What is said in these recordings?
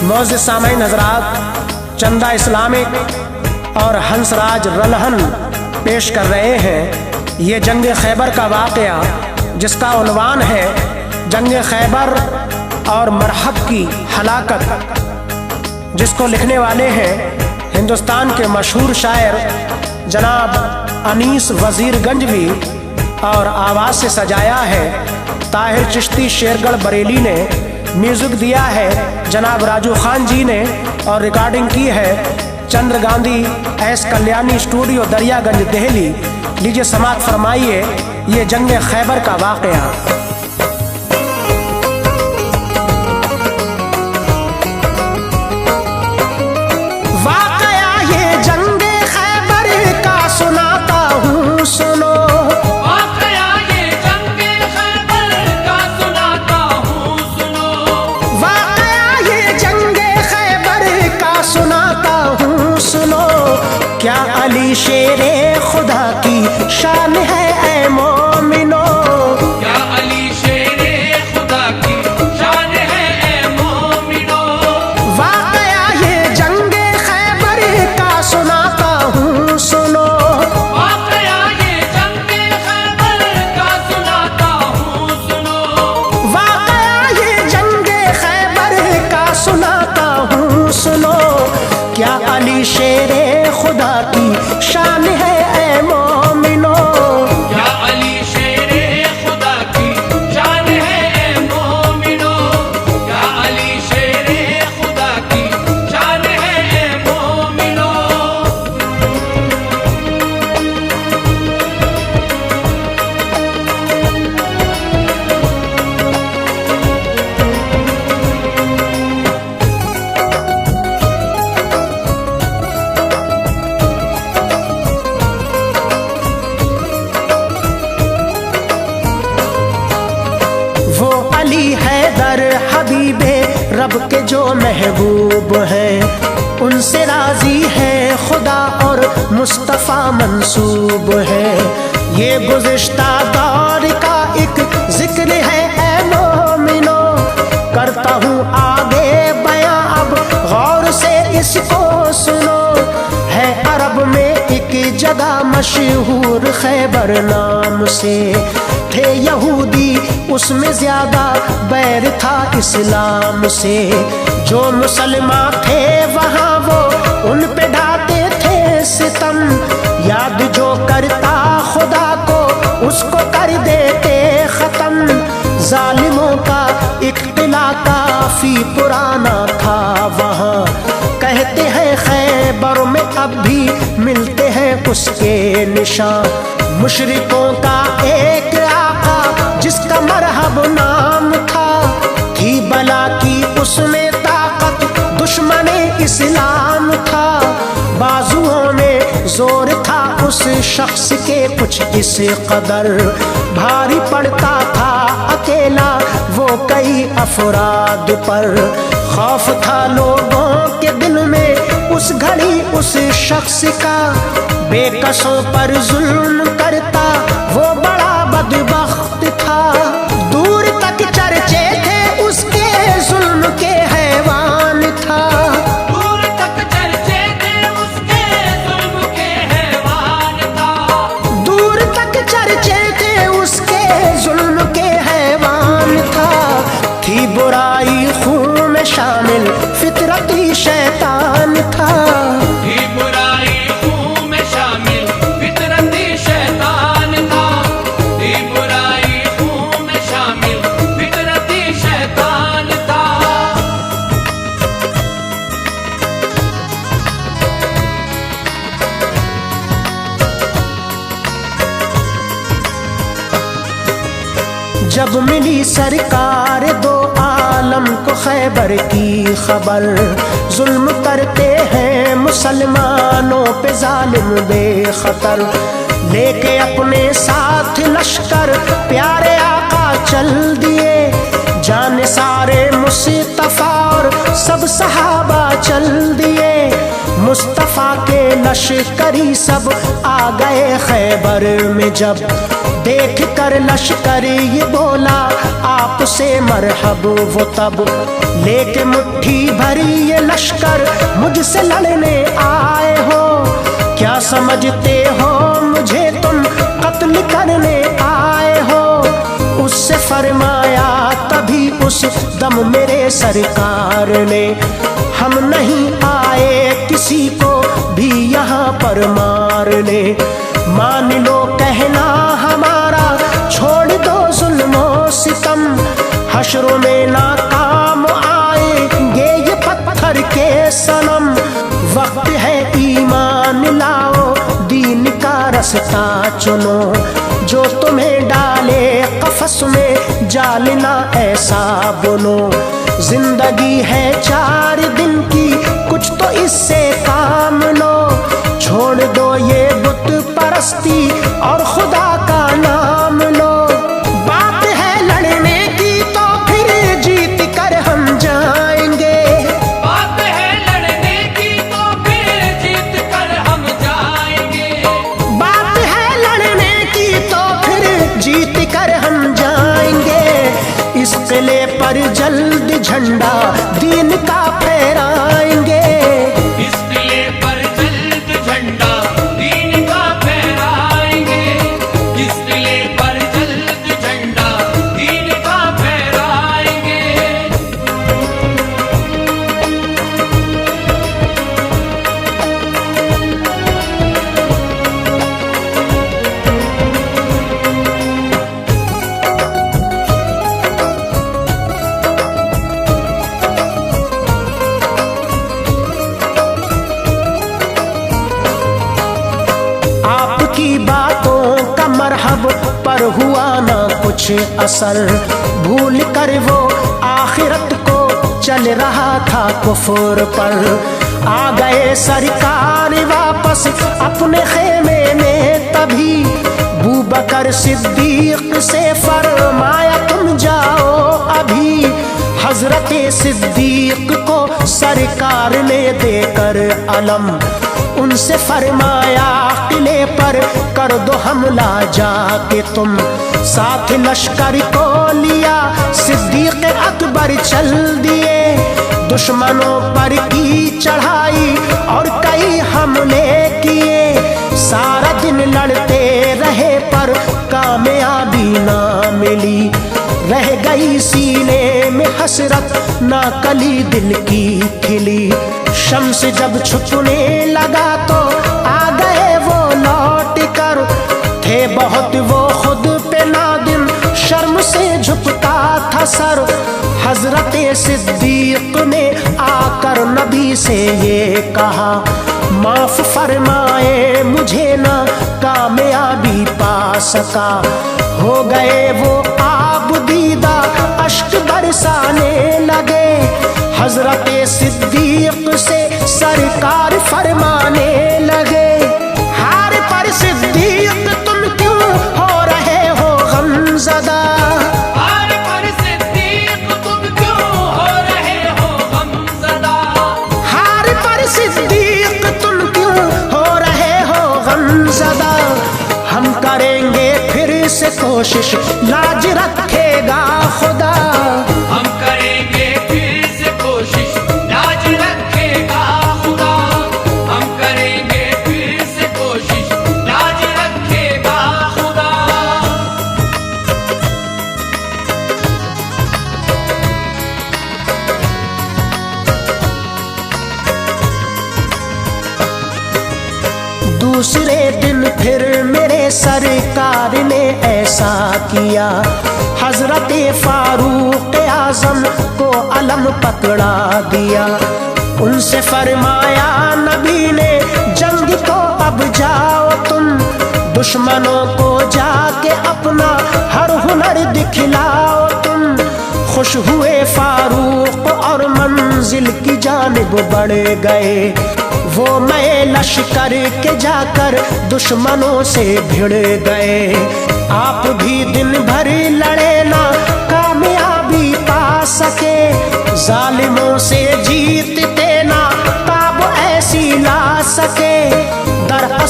मोअज़्ज़िज़ सामईन हज़रात, चंदा इस्लामिक और हंसराज रलहन पेश कर रहे हैं ये जंग खैबर का वाक़या, जिसका उन्वान है जंग खैबर और मरहब की हलाकत, जिसको लिखने वाले हैं हिंदुस्तान के मशहूर शायर जनाब अनीस वज़ीर गंजवी और आवाज़ से सजाया है ताहिर चिश्ती शेरगढ़ बरेली ने। म्यूज़िक दिया है जनाब राजू खान जी ने और रिकॉर्डिंग की है चंद्र गांधी एस कल्याणी स्टूडियो दरियागंज दिल्ली। लीजिए समाअत फरमाइए ये जंग खैबर का वाक़या। वाक़या ये जंग खैबर का सुनाता हूँ सुनो। वाक़या ये जंग खैबर का सुनाता हूँ सुनो। वाक़या ये जंग खैबर का सुनाता हूँ सुनो। क्या अली शेरे खुदा की शान है ऐ मोमिनो। क्या अली शेरे खुदा की शान है ऐ मोमिनो। वाक़या ये जंग खैबर का सुनाता हूँ सुनो। वाक़या ये जंग खैबर का सुनाता हूँ सुनो। वाक़या ये जंग खैबर का सुनाता हूँ सुनो। क्या अली शेरे खुदा की शान है ऐ मोमिनो। क्या अली शेरे खुदा की शान है ऐ मोमिनो। क्या अली शेरे खुदा की शान है ऐ मोमिनो। वो अली हैदर हबीबे रब के जो महबूब हैं, उनसे राजी है खुदा और मुस्तफ़ा मंसूब है। ये गुज़िश्ता दौर का एक जिक्र है ऐ मोमिनो। करता हूँ आगे बयां अब गौर से इसको सुनो। है अरब में एक जगह मशहूर खैबर नाम से। थे यहूदी उसमें ज्यादा बैर था इस्लाम से। जो मुसलमान थे वहाँ वो उन पे ढाते थे सितम। याद जो करता खुदा को उसको कर देते खत्म। जालिमों का इख्तिला काफी पुराना था वहाँ। कहते हैं खैबर में अब भी मिलते हैं उसके निशान। मुशरिकों का एक आका जिसका मरहब नाम था। थी बला की उसमें ताकत दुश्मन इस्लाम था। बाजुओं में जोर था उस शख्स के कुछ इस कदर। भारी पड़ता था अकेला वो कई अफराद पर। खौफ था लोगों के दिल में उस घड़ी उस शख्स का। बेकसों पर जुल्म करता वो बड़ा बदबख्त था। दूर तक चर्चे थे उसके जुल्म के हैवान था। दूर तक चर्चे थे उसके जुल्म के हैवान था। दूर तक चर्चे थे उसके जुल्म के हैवान था। थी बुराई खून में शामिल फितरती शैतान था। थी बुराई खून में शामिल फितरती शैतान था। थी बुराई खून में शामिल फितरती शैतान था। जब मिली सरकार दो आलम को खैबर की खबर। जुल्म करते हैं मुसलमानों पे जालिम बेखतर। लेके अपने साथ लश्कर प्यारे आका चल दिए। जाने सारे मुस्तफा और सब सहाबा चल दिए। मुस्तफ़ा के लश्करी सब आ गए खैबर में। जब देख कर लश्कर ये बोला आपसे मरहब, वो तब लेके मुट्ठी भरी ये लश्कर मुझसे लड़ने आए हो। क्या समझते हो मुझे तुम कत्ल करने आए हो। उससे फरमाया तभी उस दम मेरे सरकार ने, हम नहीं आए किसी को भी यहाँ पर मारने। मान लो कहना हमारा, छोड़ दो जुल्म सितम, हश्रों में नाकाम आएंगे ये पत्थर के सनम। वक्त है ईमान लाओ, दीन का रास्ता चुनो, जो तुम्हें डाले कफस में जालना ऐसा बुनो। जिंदगी है 4 दिन की, कुछ तो इससे काम लो, छोड़ दो ये बुत परस्ती और खुदा का नाम लो। बात है लड़ने की तो फिर जीत कर हम जाएंगे, बात है लड़ने की तो फिर जीत कर हम जाएंगे। बात है लड़ने की तो फिर जीत कर हम जाएंगे। इस किले पर जल्द झंडा दीन का फहराएंगे, इस किले पर जल्द झंडा दीन का फहराएंगे। इस किले पर जल्द झंडा दीन का फहराएंगे। आपकी बातों का मरहब पर हुआ ना कुछ असर, भूल कर वो आखिरत को चल रहा था कुफर पर। आ गए सरकार वापस अपने खेमे में तभी, बूबकर सिद्दीक से फरमाया तुम जाओ अभी। हजरत सिद्दीक को सरकार ने देकर अलम, उनसे फरमाया किले पर कर दो हमला जाके तुम। साथ लश्कर को लिया सिद्दीक अकबर चल दिए, दुश्मनों पर की चढ़ाई और कई हमले किए। सारा दिन लड़ते रहे पर कामयाबी ना मिली, रह गई सीने में हसरत ना कली दिल की खिली। शम्स जब छुपने लगा तो आ गए वो लौट कर, थे बहुत वो खुद पे नादिम शर्म से झुकता था सर। हजरत सिद्दीक ने आकर नबी से ये कहा, माफ फरमाए मुझे ना कामयाबी पा सका। हो गए वो आब दीदा अश्क बरसाने लगे, हजरत सिद्दीक से सरकार फरमाने लगे। हार पर सिद्दीक तुम क्यों हो रहे हो गमज़दा, हार पर सिद्दीक तुम क्यों हो रहे हो गमज़दा। हार पर सिद्दीक तुम क्यों हो रहे हो गमज़दा। हम करेंगे फिर से कोशिश, लाज रखेगा खुदा। हम करेंगे फिर से कोशिश, लाज रखेगा खुदा। हम करेंगे फिर से कोशिश, लाज रखेगा खुदा। दूसरे दिन फिर मेरे सरकार ने ऐसा किया, हजरत फारूक आजम को अलम पकड़ा दिया। उनसे फरमाया नबी ने जंग को अब जाओ तुम, दुश्मनों को जाके अपना हर हुनर दिखलाओ तुम। खुश हुए फारूक और मंजिल की जानिब बढ़ गए, वो मैं लश्कर के जाकर दुश्मनों से भिड़ गए। आप भी दिन भर लड़े ना कामयाबी पा सके, जालिमों से जीतते ना ताब ऐसी ला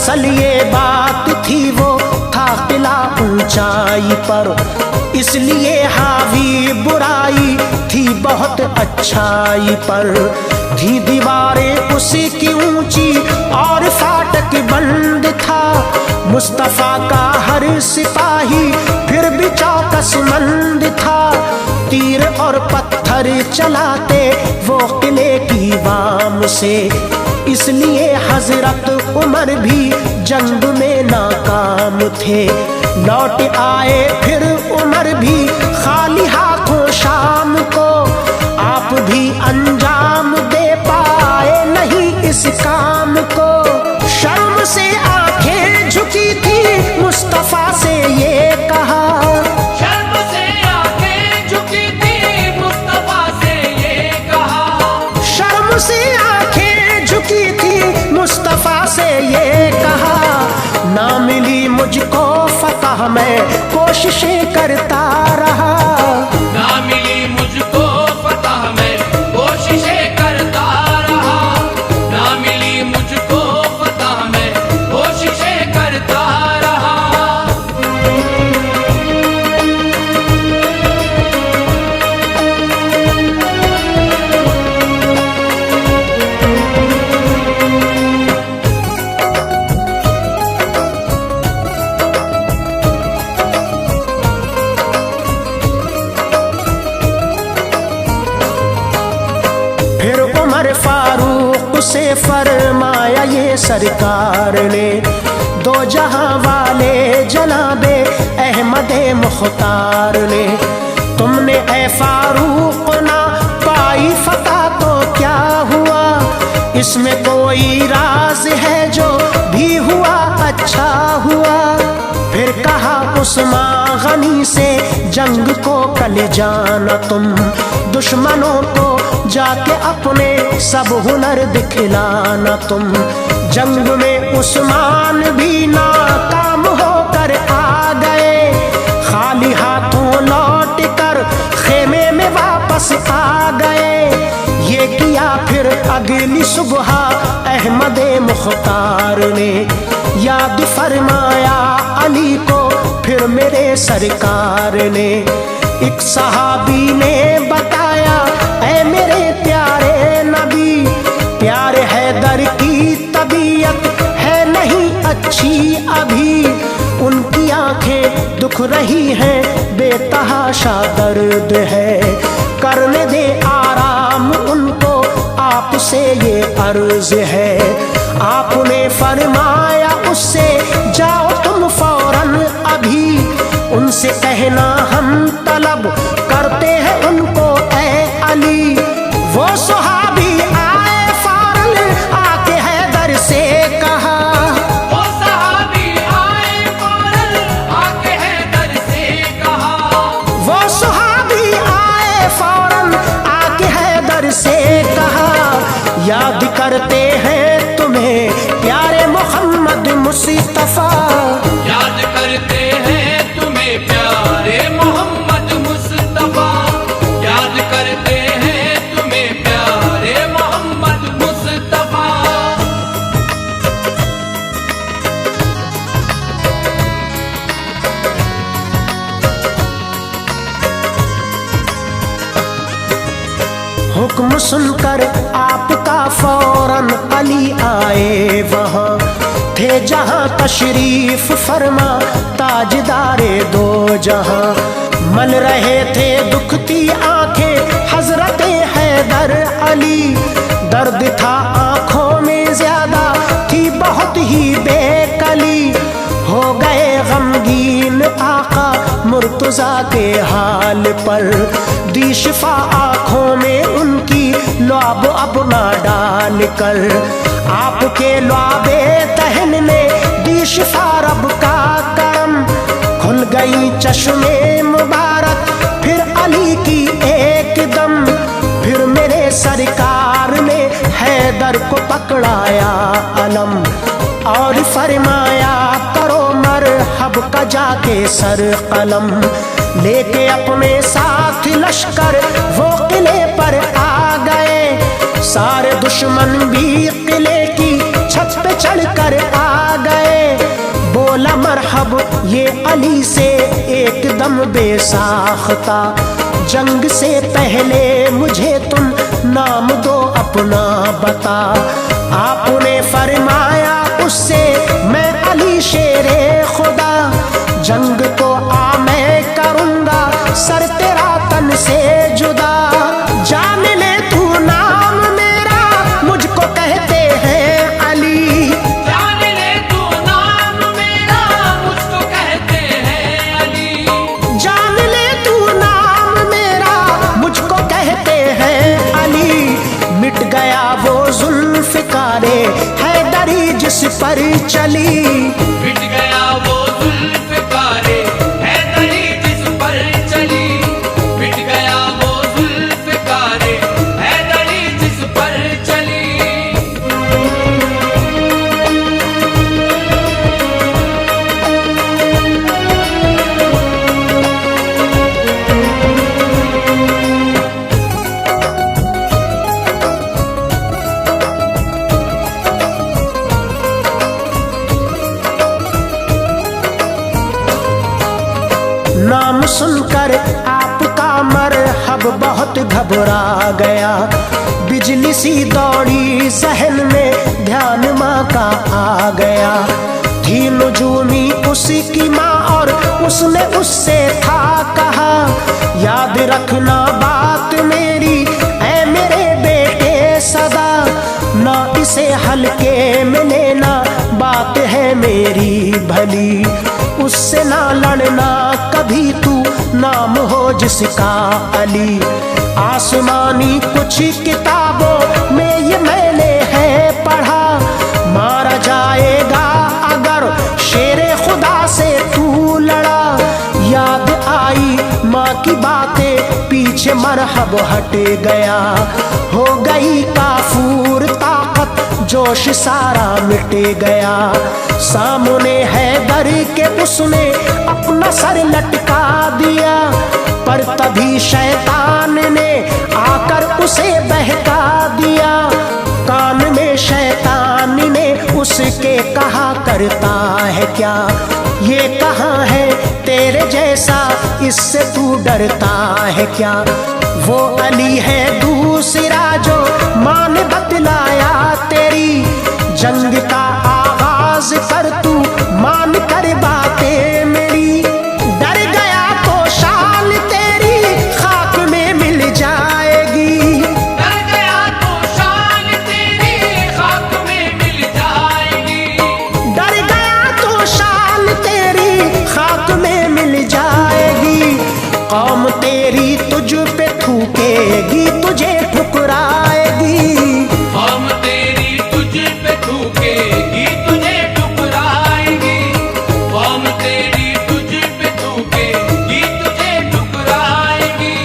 दरअसल ये बात थी वो था किला ऊंचाई पर, इसलिए हावी बुराई थी बहुत अच्छाई पर। थी दीवारें उसी की ऊंची और फाटक बंद था, मुस्तफा का हर सिपाही फिर भी चौकसमंद था। तीर और पत्थर चलाते वो किले की वाम से, इसलिए हजरत उमर भी जंग में नाकाम थे। लौट आए फिर उमर भी खाली हाथों शाम को, आप भी अंजाम दे पाए नहीं इस काम को। शर्म से आंखें झुकी थी मुस्तफा से ये कहा, शर्म से आंखें झुकी थी मुस्तफा से ये कहा, शर्म से आंखें झुकी थी मुस्तफा से ये कहा। ना मिली मुझको फतह मैं कोशिशें करता रहा, ना मिली मुझको फतह मैं कोशिशें करता रहा, ना मिली मुझको फतह मैं कोशिशें करता रहा। फिर उमर फारूक से फरमाया ये सरकार ने, दो जहां वाले जनाबे अहमदे मुख्तार ने। तुमने ए फारूक ना पाई फतह तो क्या हुआ, इसमें कोई राज है जो भी हुआ अच्छा हुआ। फिर कहा उस्मान गनी से जंग को कल जाना तुम, दुश्मनों को जाके अपने सब हुनर दिखलाना तुम। जंग में उस्मान भी नाकाम होकर आ गए, खाली हाथों लौट कर खेमे में वापस आ गए। ये किया फिर अगली सुबह अहमदे मुख्तार ने, याद फरमाया अली को फिर मेरे सरकार ने। एक सहाबी ने बताया ऐ मेरे प्यारे नबी, प्यारे हैदर की तबीयत है नहीं अच्छी अभी, उनकी आंखें दुख रही हैं बेतहाशा दर्द है, करने दे आराम उनको आपसे ये अर्ज है। आपने फरमाया उससे जाओ तुम फौरन अभी, उनसे कहना हम तलब करते हैं उनको ऐ अली। वो सहाबी आए फौरन आके हैदर से कहा, वो सहाबी आए फौरन आके हैदर से कहा, वो सहाबी आए फौरन आके हैदर से कहा। याद करते हैं तुम्हें प्यारे मोहम्मद मुस्तफा, याद करते हैं तुम्हें प्यारे मोहम्मद मुस्तफा, याद करते हैं तुम्हें प्यारे मोहम्मद मुस्तफा। हुक्म सुनकर आपका फौरन अली आए वहां, थे जहां तशरीफ फरमा ताजदारे दो जहां। मल रहे थे दुखती आंखें हजरत हैदर अली, दर्द था आंखों में ज्यादा थी बहुत ही बेकली। हो गए गमगीन आका मुर्तजा के हाल पर, दी शिफा आंखों में उनकी लुआब अपना डाल कर। आपके लुआबे तहन में दी शिफा रब का करम, खुल गई चश्मे मुबारक फिर अली की एकदम। फिर मेरे सरकार ने हैदर को पकड़ाया अलम, और फरमाया करो मरहब का जाके सर कलम। लेके अपने साथ लश्कर वो किले पर आ गए, सारे दुश्मन भी किले की छत पे चढ़कर आ गए। अब ये अली से एकदम बेसाख्ता। जंग से पहले मुझे तुम नाम दो अपना बता। आपने फरमाया उससे मैं अली शेरे खुदा, जंग को आ मैं करूंगा सर तेरा तन से जुदा। जान ले तू नाम मेरा मुझको कहते हैं अली, जान ले तू नाम मेरा मुझको कहते हैं अली। जान ले तू नाम मेरा मुझको कहते हैं अली। मिट गया वो जुल्फ़िकारे हैदरी जिस पर चली, मिट गया वो जुल्फ़िकारे हैदरी जिस पर चली, मिट गया वो जुल्फ़िकारे हैदरी जिस पर चली। नाम सुनकर आपका मरहब बहुत घबरा गया। बिजली सी दौड़ी जहन में ध्यान माँ का आ गया। थी नुजूमी उसकी माँ और उसने उससे था कहा, याद रखना बात मेरी ऐ मेरे बेटे सदा। ना इसे हल्के में लेना बात है मेरी भली, उससे ना लड़ना कभी तू नाम हो जिसका अली। आसमानी कुछ किताबों में ये मैंने है पढ़ा, मारा जाएगा अगर शेरे खुदा से तू लड़ा। याद आई माँ की बातें पीछे मरहब हट गया। हो गई काफूर ताकत जोश सारा मिट गया। सामने हैदर के उसने अपना सर लटका दिया, पर तभी शैतान ने आकर उसे बहका दिया। कान में शैतान ने उसके कहा करता है क्या, ये कहाँ है तेरे जैसा इससे तू डरता है क्या। वो अली है दूसरा जो माँ ने बतलाया तेरी, जंग का आगाज कर तू मान कर बातें मेरी। डर गया तो शान तेरी खाक में मिल जाएगी, डर गया तो शान तेरी खाक में मिल जाएगी। डर गया तो शान तेरी खाक में मिल जाएगी। कौम तेरी तुझ पे थूकेगी तुझे ठुकराएगी, हम तेरी तुझ पे थूकेगी तुझे ठुकराएगी। हम तेरी तुझ पे थूकेगी तुझे ठुकराएगी।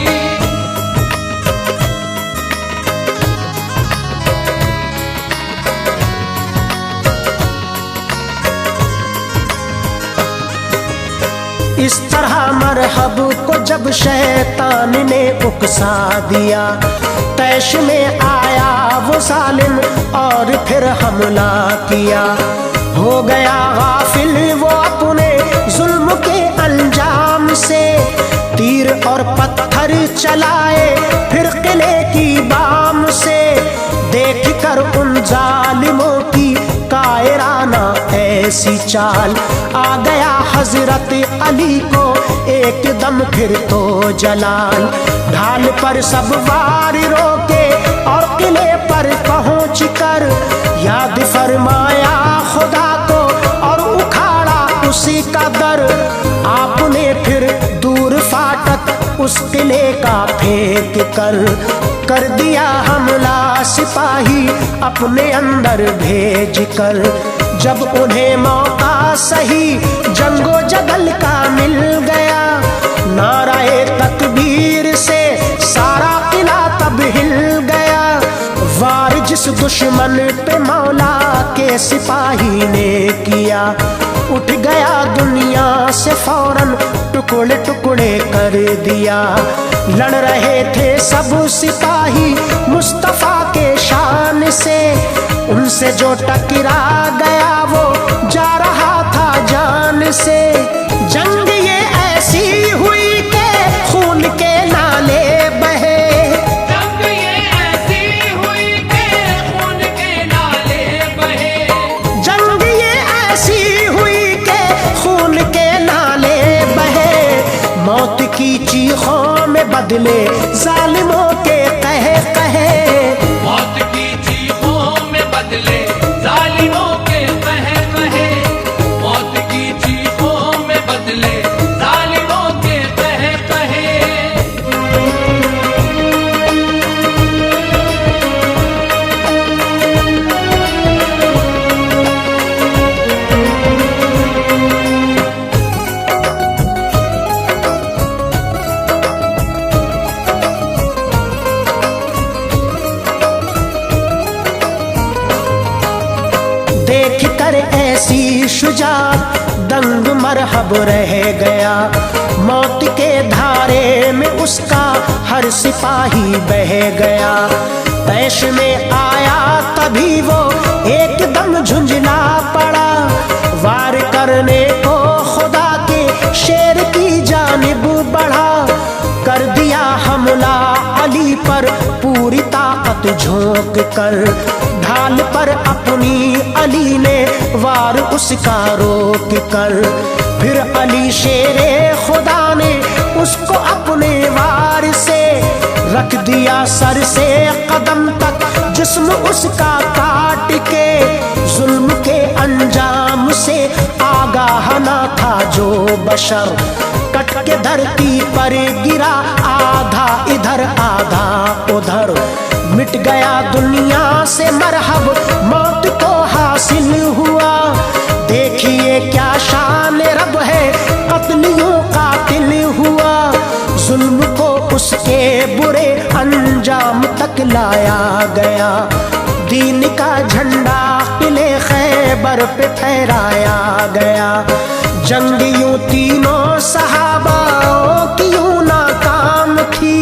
इस तरह मरहब को जब शैतान ने उकसा दिया, तैश में आया वो जालिम और फिर हमला किया। हो गया गाफिल वो अपने जुल्म के अंजाम से, तीर और पत्थर चलाए फिर किले की बाम से। देख कर उन जालिमों की कायराना ऐसी चाल, आ गया हजरत अली को एकदम फिर तो जलाल। ढाल पर सब वार रोके और किले पर पहुंच कर याद फरमाया खुदा को और उखाड़ा उसी का दर। आपने फिर दूर फाटक उस किले का फेंक कर दिया हमला सिपाही अपने अंदर भेज कर। जब उन्हें मौका सही जंगो जदल का मिल गया, नाराए तकबीर से सारा किला तब हिल गया। वार जिस दुश्मन पे मौला के सिपाही ने किया, उठ गया दुनिया से फौरन टुकड़े टुकड़े कर दिया। लड़ रहे थे सब सिपाही मुस्तफा के शान से, उनसे जो टकरा गया वो जा रहा था जान से। जंग ये ऐसी हुई कि खून के नाले बहे, जंग ये ऐसी हुई कि खून के नाले बहे, जंग ये ऐसी हुई कि खून के नाले बहे। मौत की चीखों में बदले जालिमों के कहे कहे, मौत की चीखों में बदले जालिमों के कहे कहे, मौत की चीखों में बदले जालिमों के कहे कहे। देख कर ऐसी शुजात दंग मरहब रह गया। मौत के धारे में उसका हर सिपाही बह गया। तैश में आया तभी वो एकदम झुंझला पड़ा, वार करने को खुदा के शेर की जानिब बढ़ा। कर दिया हमला अली पर पूरी ताकत झोंक कर, ढाल पर अपनी अली ने वार उसका रोक कर। फिर अली शेरे खुदा ने उसको अपने वार से रख दिया सर से कदम तक जिस्म उसका काट के। जुल्म के अंजाम से आगाह ना था जो बशर, कट के धरती पर गिरा आधा इधर आधा उधर। मिट गया दुनिया से मरहब मौत को हासिल हुआ। देखिए क्या शान रब है, कत्लियों कातिल हुआ। जुल्म को उसके बुरे अंजाम तक लाया गया। दीन का झंडा किले खैबर पे फहराया गया। जंग यूं तीनों सहाबाओं की यूं नाकाम थी,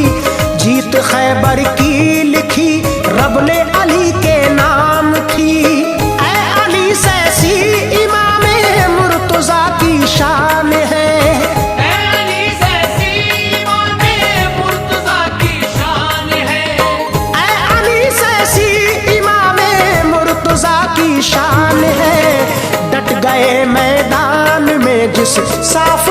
जीत खैबर की लिखी रब ने अली के नाम थी। ऐ अली सैसी इमामे मुर्तजा की शान है, ऐ अली सैसी इमामे मुर्तजा की शान है, ऐ अली सैसी इमामे मुर्तजा की शान है। डट गए मैदान में जिस साफ